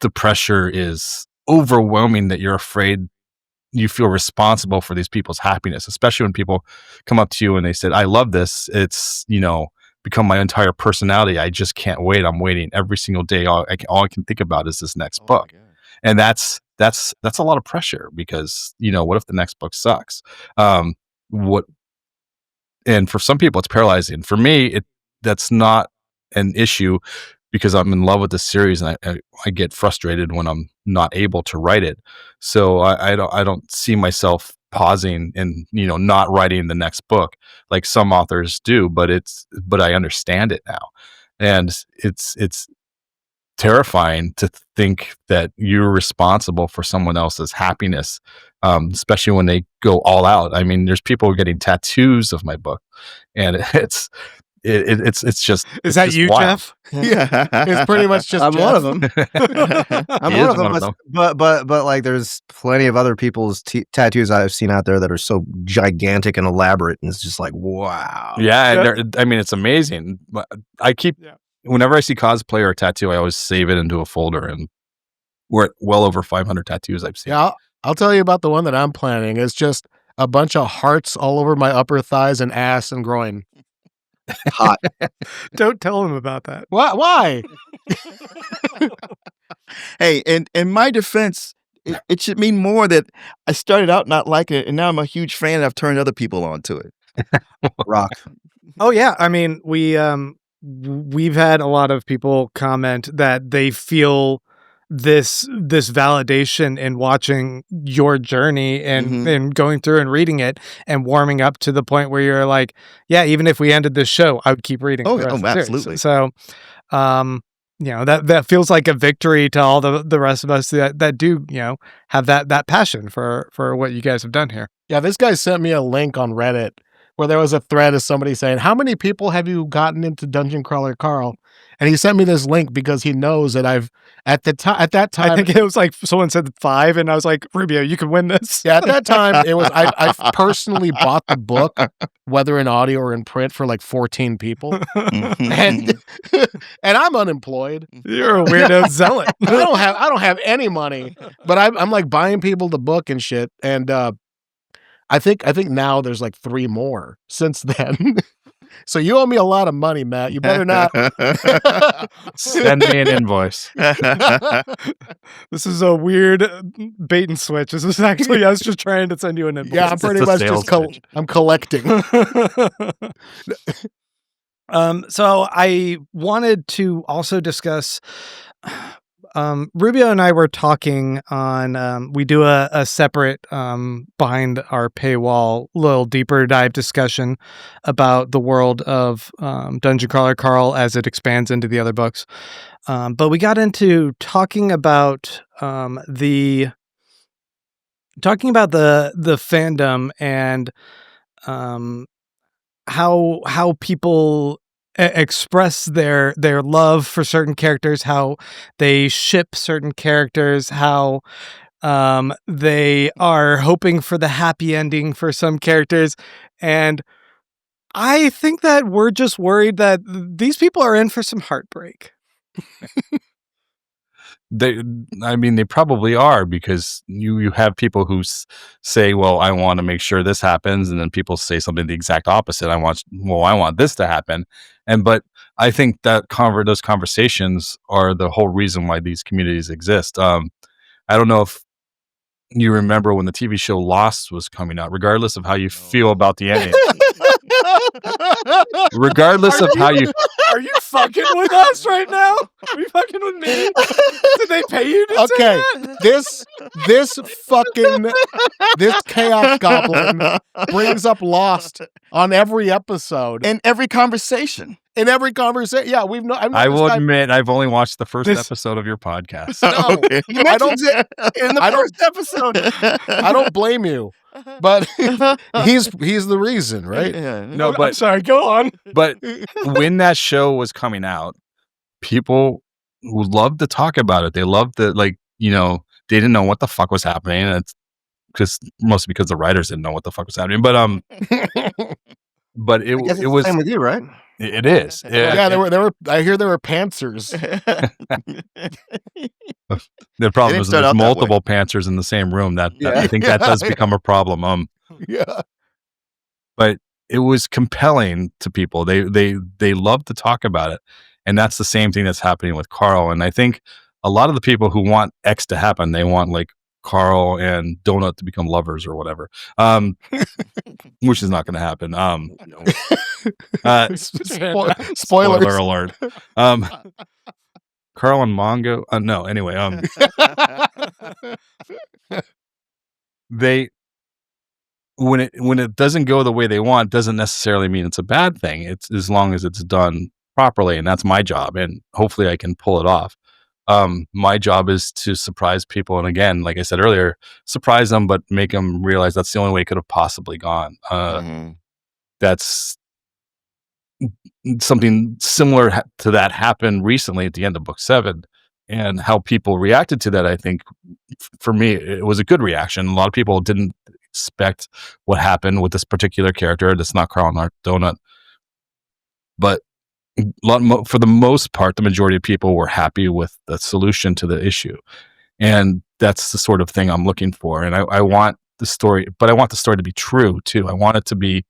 the pressure is overwhelming that you're afraid you feel responsible for these people's happiness, especially when people come up to you and they said, I love this. It's, become my entire personality. I just can't wait. I'm waiting every single day. All I can think about is this next book. And that's a lot of pressure because, what if the next book sucks? And for some people it's paralyzing. For me, that's not an issue because I'm in love with the series and I get frustrated when I'm not able to write it. So I don't see myself pausing and, not writing the next book like some authors do, but I understand it now. And it's terrifying to think that you're responsible for someone else's happiness, especially when they go all out. I mean, there's people getting tattoos of my book, and it's just. Is that you, wild. Jeff? Yeah, it's pretty much just. I'm Jeff. one of them. I'm one of them. But like, there's plenty of other people's tattoos I've seen out there that are so gigantic and elaborate, and it's just like, wow. Yeah, it's amazing. But I keep. Yeah. Whenever I see cosplay or a tattoo, I always save it into a folder, and we're at well over 500 tattoos I've seen. Yeah, I'll tell you about the one that I'm planning. It's just a bunch of hearts all over my upper thighs and ass and groin. Hot. Don't tell him about that. Why? Hey, in my defense, it should mean more that I started out not liking it, and now I'm a huge fan, and I've turned other people onto it. Rock. Oh yeah, I mean we've had a lot of people comment that they feel this validation in watching your journey and going through and reading it and warming up to the point where you're like, yeah, even if we ended this show, I would keep reading. Absolutely. So, that feels like a victory to all the rest of us that do, have that passion for what you guys have done here. Yeah, this guy sent me a link on Reddit where there was a thread of somebody saying, "How many people have you gotten into Dungeon Crawler Carl?" And he sent me this link because he knows that I've at that time. I think it was like someone said 5, and I was like, Rubio, you can win this. Yeah, at that time it was. I personally bought the book, whether in audio or in print, for like 14 people, and I'm unemployed. You're a weirdo zealot. I don't have any money, but I'm like buying people the book and shit. And I think now there's like 3 more since then. So you owe me a lot of money, Matt. You better not. Send me an invoice. This is a weird bait and switch. This is actually us just trying to send you an invoice. Yeah, I'm pretty much just I'm collecting. So I wanted to also discuss. Rubio and I were talking on. We do a separate behind our paywall, little deeper dive discussion about the world of Dungeon Crawler Carl as it expands into the other books. But we got into talking about the fandom and how people express their love for certain characters, how they ship certain characters, how they are hoping for the happy ending for some characters. And I think that we're just worried that these people are in for some heartbreak. They probably are, because you have people who say, well, I want to make sure this happens, and then people say something the exact opposite. I want this to happen. But I think that those conversations are the whole reason why these communities exist. I don't know if you remember when the TV show Lost was coming out, regardless of how you feel about the ending. Regardless of how you... Are you fucking with us right now? Are you fucking with me? Did they pay you to say that? This Chaos Goblin brings up Lost on every episode. In every conversation. Yeah, I will admit, I've only watched the first episode of your podcast. No, Okay. he mentions it in the first episode. I don't blame you, but he's the reason, right? Yeah. No, I'm but sorry, go on. But when that show was coming out, people loved to talk about it. They loved the, they didn't know what the fuck was happening. And it's mostly because the writers didn't know what the fuck was happening. But it was same with you, right? It is. Yeah, there were. I hear there were pantsers. The problem is start there's out that multiple pantsers in the same room. That I think that does become a problem. Yeah. But it was compelling to people. They love to talk about it, and that's the same thing that's happening with Carl. And I think a lot of the people who want X to happen, they want like Carl and Donut to become lovers or whatever, which is not going to happen. Spoiler alert. Carl and Mongo. No, anyway. When it doesn't go the way they want, doesn't necessarily mean it's a bad thing. It's as long as it's done properly, and that's my job, and hopefully I can pull it off. My job is to surprise people, and again, like I said earlier, surprise them, but make them realize that's the only way it could have possibly gone. That's something similar to that happened recently at the end of book 7, and how people reacted to that. I think for me, it was a good reaction. A lot of people didn't expect what happened with this particular character. That's not Carl and Donut, but for the most part, the majority of people were happy with the solution to the issue. And that's the sort of thing I'm looking for. And I want the story, but I want the story to be true too. I want it to be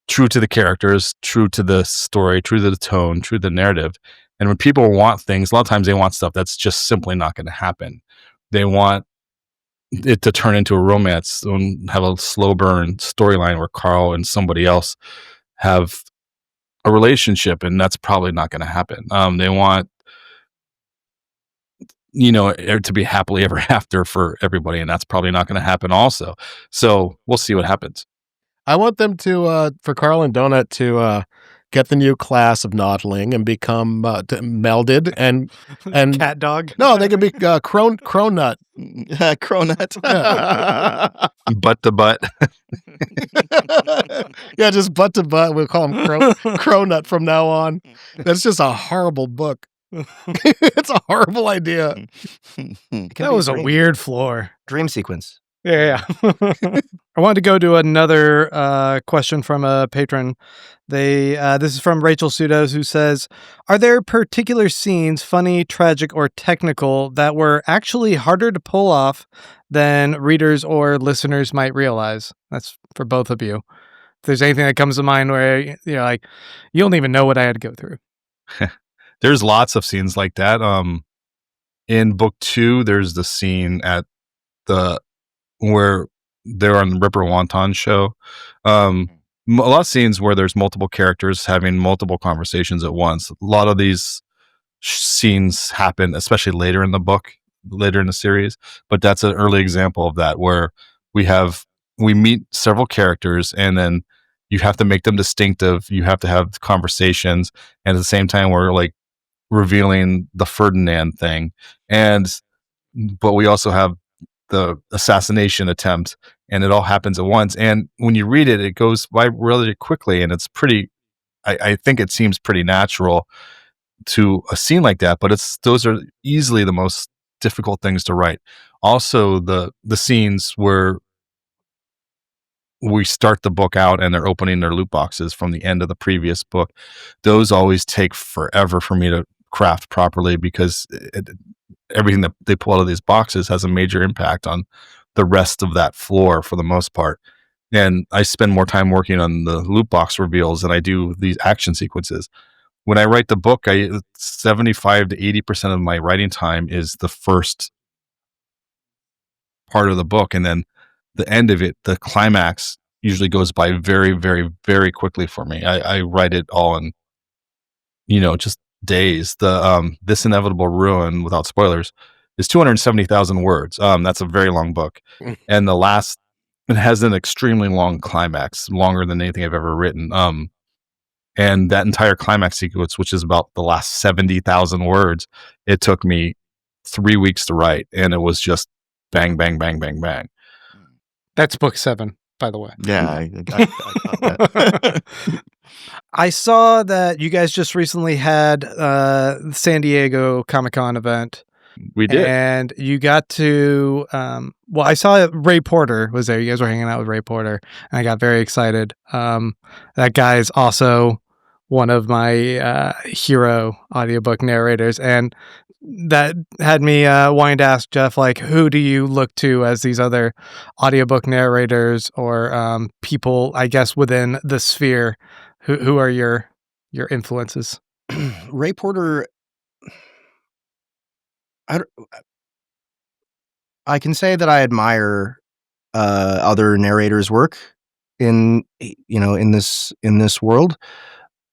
true to the characters, true to the story, true to the tone, true to the narrative. And when people want things, a lot of times they want stuff that's just simply not going to happen. They want it to turn into a romance and have a slow burn storyline where Carl and somebody else have a relationship, and that's probably not going to happen. They want, to be happily ever after for everybody, and that's probably not going to happen also. So we'll see what happens. I want them to, for Carl and Donut to get the new class of Nodling and become melded and cat dog. no, they can be cronut. Cronut. Butt to butt. Yeah, just butt to butt. We'll call him cronut from now on. That's just a horrible book. It's a horrible idea. That was a weird floor. Dream sequence. Yeah. I wanted to go to another question from a patron. This is from Rachel Sudos, who says, "Are there particular scenes, funny, tragic, or technical, that were actually harder to pull off than readers or listeners might realize?" That's for both of you. If there's anything that comes to mind where you're like, you don't even know what I had to go through. There's lots of scenes like that. In book 2, there's the scene at where they're on the Ripper Wonton show. A lot of scenes where there's multiple characters having multiple conversations at once. A lot of these scenes happen, especially later in the book, later in the series. But that's an early example of that, where we meet several characters, and then you have to make them distinctive. You have to have conversations, and at the same time, we're like revealing the Ferdinand thing, but we also have the assassination attempt, and it all happens at once. And when you read it, it goes by really quickly, and it's pretty. I think it seems pretty natural to a scene like that, but those are easily the most difficult things to write. Also, the scenes where we start the book out and they're opening their loot boxes from the end of the previous book, those always take forever for me to craft properly, because everything that they pull out of these boxes has a major impact on the rest of that floor for the most part. And I spend more time working on the loot box reveals than I do these action sequences. When I write the book, 75 to 80% of my writing time is the first part of the book, and then the end of it, the climax, usually goes by very, very, very quickly for me. I write it all in, just days. This Inevitable Ruin, without spoilers, is 270,000 words. That's a very long book. And it has an extremely long climax, longer than anything I've ever written. And that entire climax sequence, which is about the last 70,000 words, it took me 3 weeks to write. And it was just bang, bang, bang, bang, bang. That's book 7, by the way. Yeah, I that. I saw that you guys just recently had San Diego Comic-Con event. We did. And you got to, I saw Ray Porter was there. You guys were hanging out with Ray Porter, and I got very excited. That guy is also one of my hero audiobook narrators, and that had me wanting to ask Jeff, like, who do you look to as these other audiobook narrators or people, I guess, within the sphere? Who are your influences? Ray Porter, I can say that I admire other narrators' work in this world,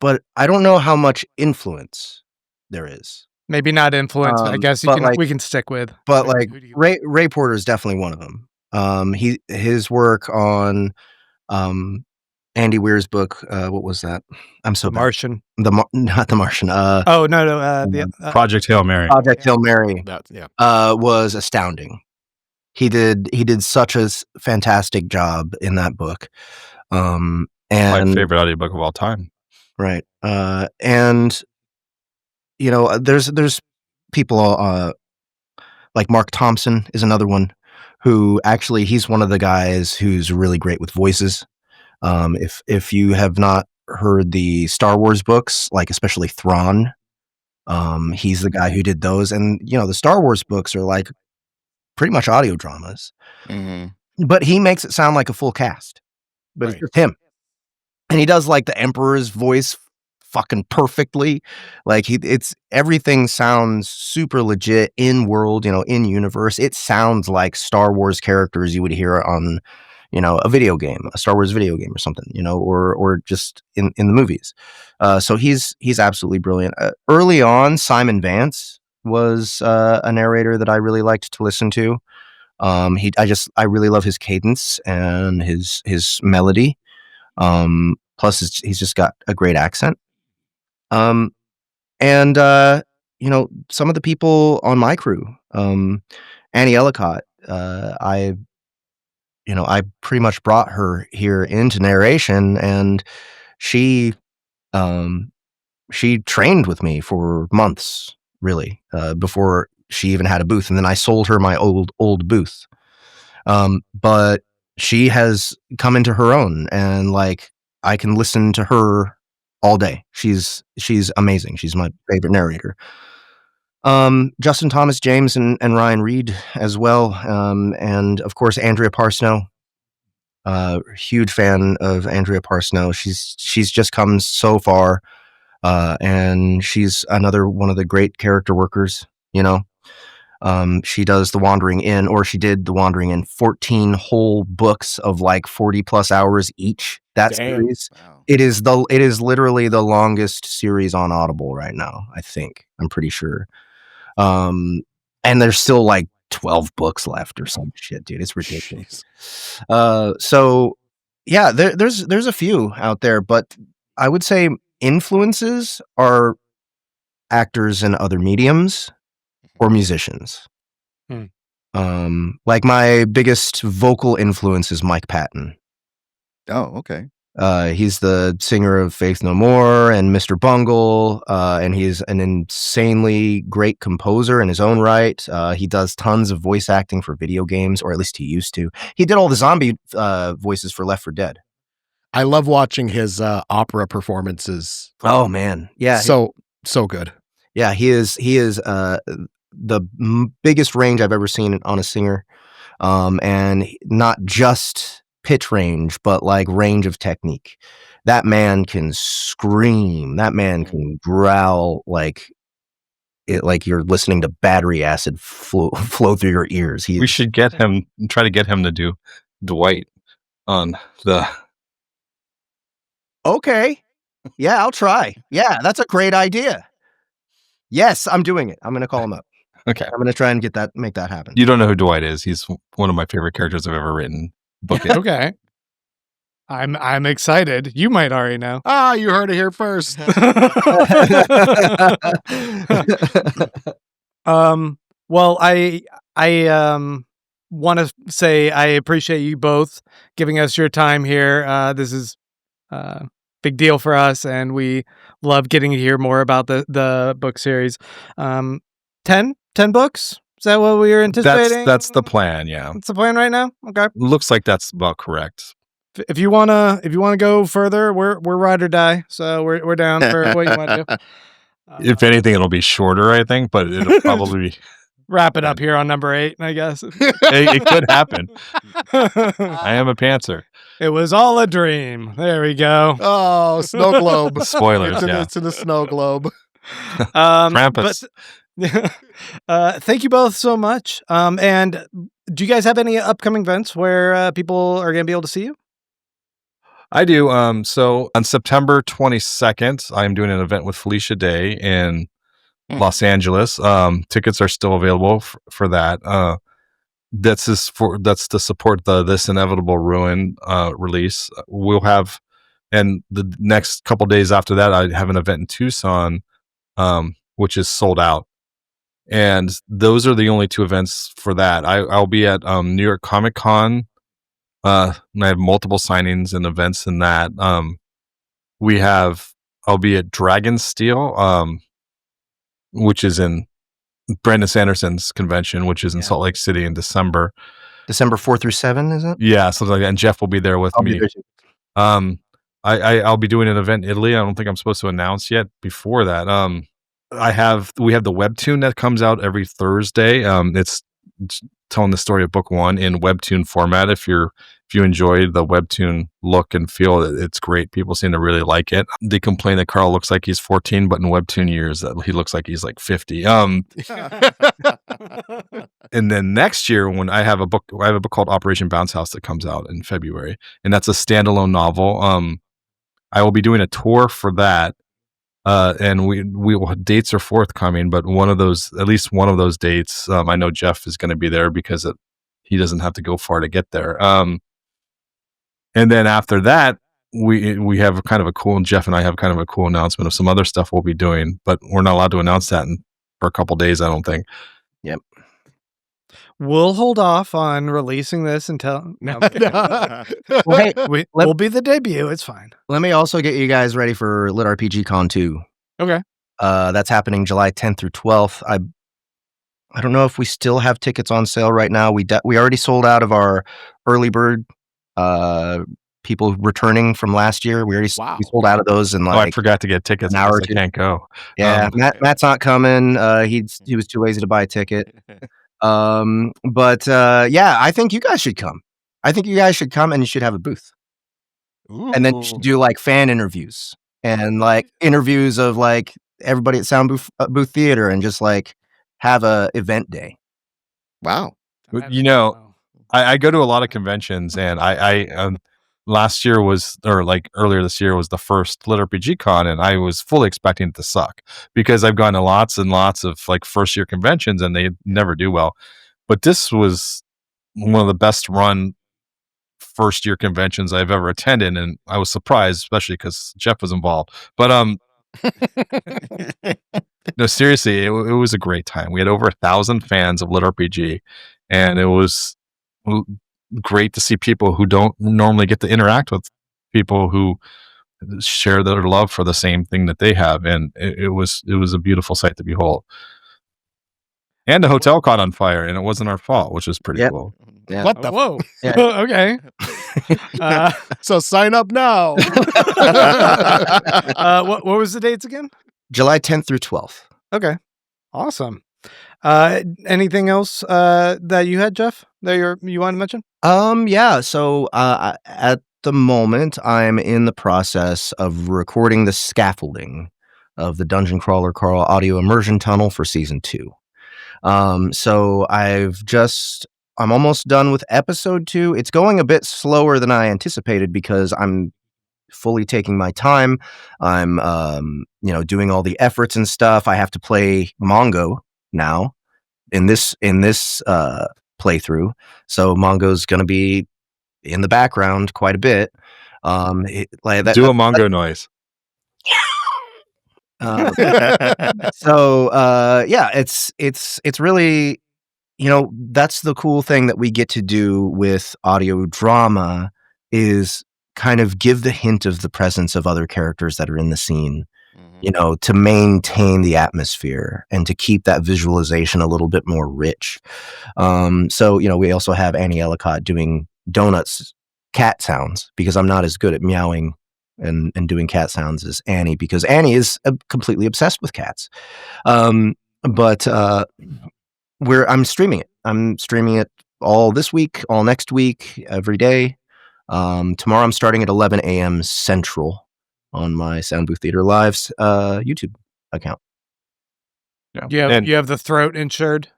but I don't know how much influence there is. Maybe not influence, but I guess we can stick with. But Ray Porter is definitely one of them. His work on Andy Weir's book, what was that? I'm so bad. Martian. Not The Martian. Project Hail Mary. Project Hail Mary. Yeah. Was astounding. He did such a fantastic job in that book. And my favorite audiobook of all time. Right. And there's people like Mark Thompson is another one who actually he's one of the guys who's really great with voices. If you have not heard the Star Wars books, like especially Thrawn, he's the guy who did those. And the Star Wars books are like pretty much audio dramas, but he makes it sound like a full cast, but It's just him. And he does like the Emperor's voice fucking perfectly. Like everything sounds super legit in world, in universe. It sounds like Star Wars characters you would hear on, a video game, a Star Wars video game or something, or just in the movies. So he's absolutely brilliant. Early on, Simon Vance was a narrator that I really liked to listen to. I really love his cadence and his melody. Plus he's just got a great accent. And some of the people on my crew, Annie Ellicott, I pretty much brought her here into narration, and she trained with me for months, really, before she even had a booth, and then I sold her my old booth. But she has come into her own, and like I can listen to her all day. She's amazing. She's my favorite narrator. Justin Thomas James and Ryan Reed as well, and of course Andrea Parsnow. Huge fan of Andrea Parsnow. She's just come so far, and she's another one of the great character workers. She does The Wandering Inn, or she did The Wandering Inn, 14 whole books of like 40 plus hours each. That series. Wow. It is literally the longest series on Audible right now. I think. I'm pretty sure. And there's still like 12 books left or some shit, dude. It's ridiculous. So yeah, there's a few out there, but I would say influences are actors in other mediums or musicians. Like my biggest vocal influence is Mike Patton. Oh, okay. He's the singer of Faith No More and Mr. Bungle, and he's an insanely great composer in his own right. He does tons of voice acting for video games, or at least he used to. He did all the zombie voices for Left 4 Dead. I love watching his opera performances. Oh man, yeah, so good. Yeah, he is the biggest range I've ever seen on a singer, and not just pitch range, but like range of technique. That man can scream. That man can growl like you're listening to battery acid flow through your ears. We should try to get him to do Dwight on the. Okay. Yeah, I'll try. Yeah, that's a great idea. Yes, I'm doing it. I'm going to call him up. Okay. I'm going to try and make that happen. You don't know who Dwight is. He's one of my favorite characters I've ever written. Book it. Okay. I'm excited. You might already know. You heard it here first. Well, I want to say I appreciate you both giving us your time here. This is a big deal for us, and we love getting to hear more about the book series. 10 books? Is that what we were anticipating? That's the plan, yeah. That's the plan right now? Okay. Looks like that's about correct. If you wanna go further, we're ride or die. So we're down for what you want to do. If anything, it'll be shorter, I think, but it'll probably wrap it up here on number 8, I guess. it could happen. I am a pantser. It was all a dream. There we go. Oh, snow globe. Spoilers. It's in the snow globe. Krampus. Thank you both so much. And do you guys have any upcoming events where people are going to be able to see you? I do. So on September 22nd, I'm doing an event with Felicia Day in Los Angeles. Tickets are still available for that. That's to support the This Inevitable Ruin release. We'll have, and the next couple days after that, I have an event in Tucson, which is sold out. And those are the only 2 events for that. I'll be at New York Comic Con. I have multiple signings and events in that. I'll be at Dragonsteel, which is in Brandon Sanderson's convention, which is in Salt Lake City in December. December 4 through 7, is it? Yeah, something like that. And Jeff will be there with me. I'll be doing an event in Italy. I don't think I'm supposed to announce yet before that. We have the webtoon that comes out every Thursday. It's telling the story of book 1 in webtoon format. If you enjoy the webtoon look and feel, it's great. People seem to really like it. They complain that Carl looks like he's 14, but in webtoon years that he looks like he's like 50. And then next year, when I have a book called Operation Bounce House that comes out in February, and that's a standalone novel. I will be doing a tour for that. And we will, dates are forthcoming, but at least one of those dates, I know Jeff is going to be there because he doesn't have to go far to get there. And then after that, we have kind of a cool, Jeff and I have kind of a cool announcement of some other stuff we'll be doing, but we're not allowed to announce that for a couple days, I don't think. Yep. We'll hold off on releasing this until Well, hey, we'll be the debut. It's fine. let me also get you guys ready for Lit RPG Con 2. Okay. That's happening July 10th through 12th. I don't know if we still have tickets on sale right now. We already sold out of our early bird people returning from last year. We already we sold out of those in I forgot to get tickets. an hour or I two. can't go. Yeah, Matt's not coming. He was too lazy to buy a ticket. But I think you guys should come. I think you guys should come, and you should have a booth. And then you should do like fan interviews and like interviews of like everybody at Soundbooth Booth Theater, and just like have a event day. Wow. You know, I go to a lot of conventions, and I last year earlier this year was the first Lit RPG Con, and I was fully expecting it to suck because I've gone to lots and lots of like first year conventions and they never do well. But this was one of the best run first year conventions I've ever attended, and I was surprised, especially because Jeff was involved. But no, seriously, it was a great time. We had over 1,000 fans of Lit RPG, and it was great to see people who don't normally get to interact with people who share their love for the same thing that they have, and it was a beautiful sight to behold. And the hotel caught on fire, and it wasn't our fault, which was pretty cool. Yeah. What the? Whoa. Yeah. Okay. So sign up now. What was the dates again? July 10th through 12th. Okay. Awesome. Anything else that you had, Jeff, that you want to mention? Yeah. So at the moment, I'm in the process of recording the scaffolding of the Dungeon Crawler Carl audio immersion tunnel for season 2. So I'm almost done with episode 2. It's going a bit slower than I anticipated because I'm fully taking my time. I'm doing all the efforts and stuff. I have to play Mongo now in this playthrough. So Mongo's going to be in the background quite a bit. Do a Mongo noise. It's really, that's the cool thing that we get to do with audio drama, is kind of give the hint of the presence of other characters that are in the scene, to maintain the atmosphere and to keep that visualization a little bit more rich. We also have Annie Ellicott doing Donuts cat sounds, because I'm not as good at meowing and doing cat sounds as Annie, because Annie is completely obsessed with cats. I'm streaming it. I'm streaming it all this week, all next week, every day. Tomorrow I'm starting at 11 a.m. Central on my Soundbooth Theater Live's YouTube account. Yeah. You have the throat insured?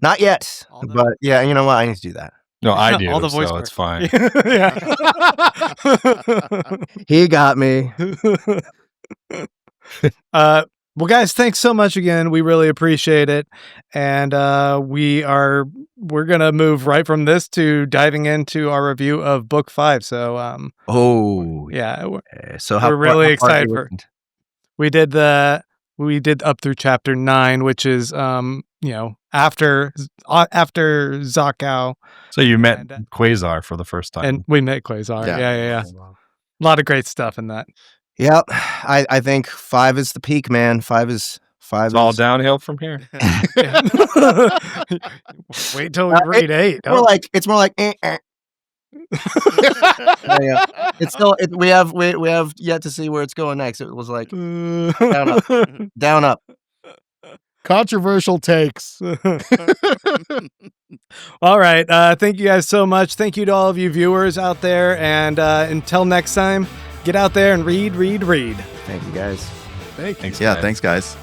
Not yet, but yeah, you know what? I need to do that. No, I do. All the voice so work. it's fine. He got me. Well, guys, thanks so much again. We really appreciate it, and we're gonna move right from this to diving into our review of Book 5. So, yeah, so we're really excited for. We did up through chapter 9, which is after Zakao. So you met Quasar for the first time, and we met Quasar. Yeah. A lot of great stuff in that. Yeah, I think 5 is the peak, man. 5 is all downhill from here. Wait till we read 8. It's more like. Yeah. It's still. We have yet to see where it's going next. It was like down up. Controversial takes. All right. Thank you guys so much. Thank you to all of you viewers out there. And until next time, get out there and read. Thank you, guys. Thanks. Yeah, thanks, guys.